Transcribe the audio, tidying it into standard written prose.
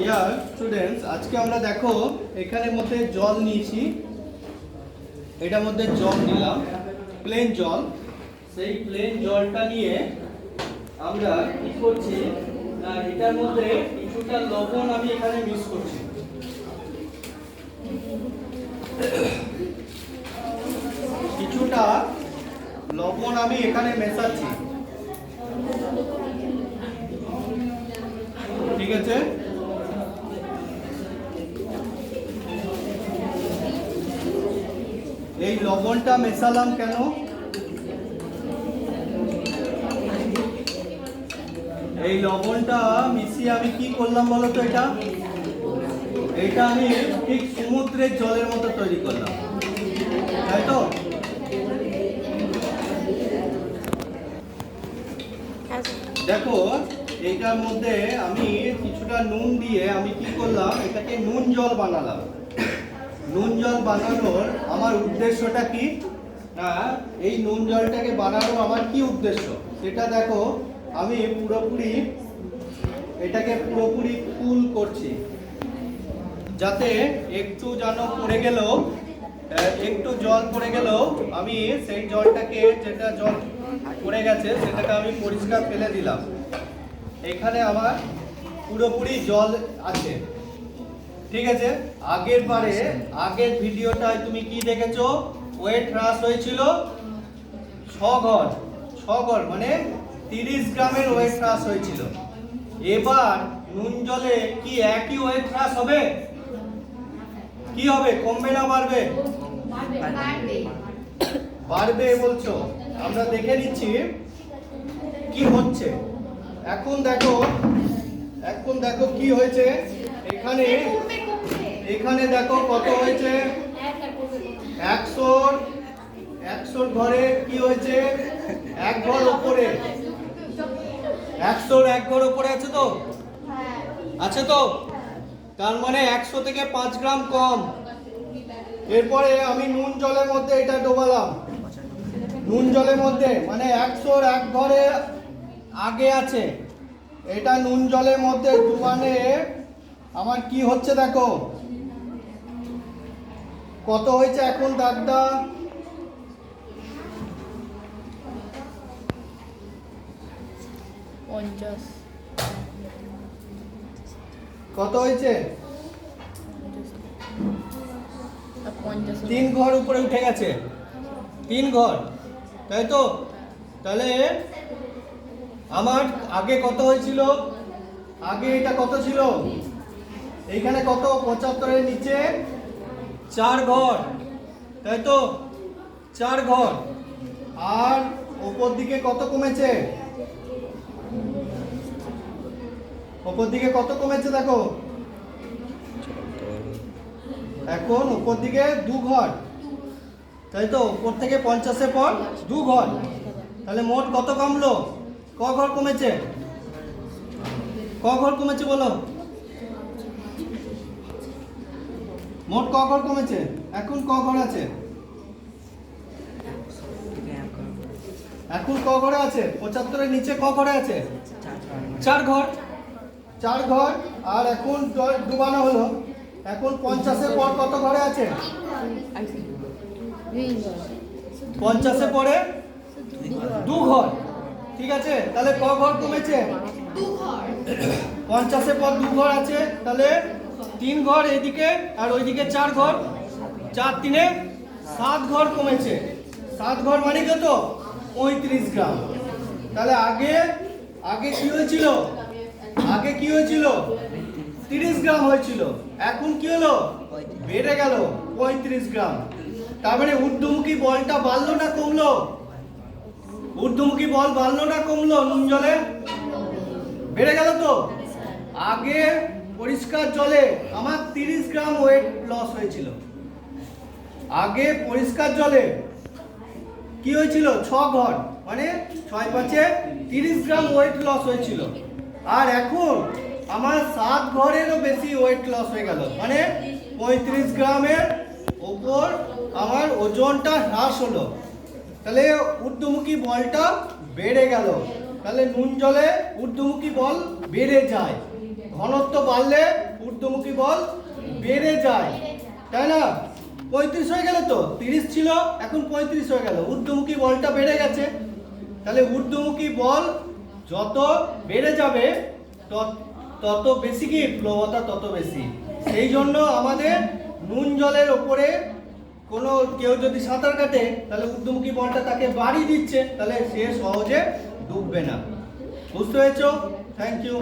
Dear students, আজকে আমরা দেখো এখানের মধ্যে জল নিয়েছি, এটার মধ্যে জল নিলাম, প্লেন জল। সেই প্লেন জলটা নিয়ে আমরা কি করছি না, এটার মধ্যে কিছুটা লবণ আমি এখানে মিক্স করছি। কিছুটা লবণ আমি এখানে মেশাচ্ছি, ঠিক আছে? এই লবণটা মেশালাম কেন? এই লবণটা মিশিয়ে আমি কি করলাম বলো তো? এটা আমি ঠিক সমুদ্রের জলের মতো তৈরি করলাম, তাই তো? দেখো এইটার মধ্যে আমি কিছুটা নুন দিয়ে আমি কি করলাম, এটাকে নুন জল বানালাম। নুন জল বানানোর আমার উদ্দেশ্যটা কি না, এই নুন জলটাকে বানানোর আমার কি উদ্দেশ্য সেটা দেখো। আমি পুরোপুরি এটাকে পুরোপুরি ফুল করছি, যাতে একটু যেন পড়ে গেল, একটু জল পড়ে গেল, আমি সেই জলটাকে, যেটা জল পড়ে গেছে সেটাকে আমি পরিষ্কার ফেলে দিলাম। এখানে আমার পুরোপুরি জল আছে, ঠিক আছে? আগের ভিডিওটায় তুমি কি দেখেছো? ওয়েট হ্রাস হয়েছিল 6 ঘর, মানে 30 গ্রামের ওয়েট হ্রাস হয়েছিল। এবার নুন জলে কি একই ওয়েট হ্রাস হবে? কি হবে, কমবে না বাড়বে? বাড়বে বলছো? আমরা দেখে নিচ্ছি কি হচ্ছে। এখন দেখো কি হয়েছে। এখানে দেখো কত হয়েছে, 100 ঘরে কি হয়েছে, 1 ঘর উপরে, 100 1 ঘর উপরে আছে তো? আছে তো? তার মানে 100 থেকে 5 গ্রাম কম। এরপরে আমি নুন জলের মধ্যে এটা ডোবালাম, নুন জলের মধ্যে, মানে 100 1 ঘরে আগে আছে, এটা নুন জলের মধ্যে ডুবানে আমার কি হচ্ছে দেখো, কত হয়েছে এখন দাগটা? কত হয়েছে? 3 ঘর উপরে উঠে গেছে, 3 ঘর, তাই তো? তাহলে আমার আগে কত হয়েছিল? আগে এটা কত ছিল? এইখানে কত? 75 এর নিচে 4 ঘর, তাই তো? 4 ঘর। আর উপর দিকে কত কমেছে? উপর দিকে কত কমেছে দেখো, এখন উপর দিকে 2 ঘর, তাই তো? উপর থেকে 50-এর পর 2 ঘর, তাহলে মোট কত কমলো? ক ঘর কমেছে? ক ঘর কমেছে বলো? মোট ক ঘর কমেছে? এখন ক ঘর আছে? এখন ক ঘরে আছে? 75 এর নিচে ক ঘরে আছে? 4 ঘর, 4 ঘর। আর এখন ডুবানো হলো, এখন 50-এর পর কত ঘরে আছে? 50-এর পরে 2 ঘর, ঠিক আছে? তাহলে ক ঘর কমেছে? 2 ঘর। 50-এর পর 2 ঘর আছে, তাহলে 3 ঘর এইদিকে আর ওইদিকে 4 ঘর, 4 3 7 ঘর কমেছে। 7 ঘর মানে কত? 35 গ্রাম। তাহলে আগে কি হয়েছিল? আগে কি হয়েছিল? 30 গ্রাম হয়েছিল, এখন কি হলো? বেড়ে গেল 35 গ্রাম। তার মানে ঊর্ধ্বমুখী বলটা বাড়লো না কমলো? ঊর্ধ্বমুখী বল বাড়লো না কমলো? নুন জলে বেড়ে গেল তো? আগে পরিষ্কার জলে আমার 30 গ্রাম ওয়েট লস হয়েছিল। আগে পরিষ্কার জলে কি হয়েছিল? 6 ঘর, মানে 6 5 30 গ্রাম ওয়েট লস হয়েছিল। আর এখন আমার 7 ঘরেরও বেশি ওয়েট লস হয়ে গেল, মানে 35 গ্রামের ওপর আমার ওজনটা হ্রাস হলো। তাহলে ঊর্ধ্বমুখী বলটা বেড়ে গেল। তাহলে নুন জলে ঊর্ধ্বমুখী বল বেড়ে যায়, ঘনত্ব বাড়লে ঊর্ধ্বমুখী বল বেড়ে যায়, তাই না? 35 হয়ে গেল, তো 30 ছিল এখন 35 হয়ে গেল, ঊর্ধ্বমুখী বলটা বেড়ে গেছে। তাহলে ঊর্ধ্বমুখী বল যত বেড়ে যাবে তত বেশি কি প্লবতা তত বেশি। সেই জন্য আমাদের নুন জলের ওপরে কোনো কেউ যদি সাঁতার কাটে তাহলে ঊর্ধ্বমুখী বলটা তাকে বাড়ি দিচ্ছে, তাহলে সে সহজে ডুববে না। বুঝতে পেরেছো? Thank you.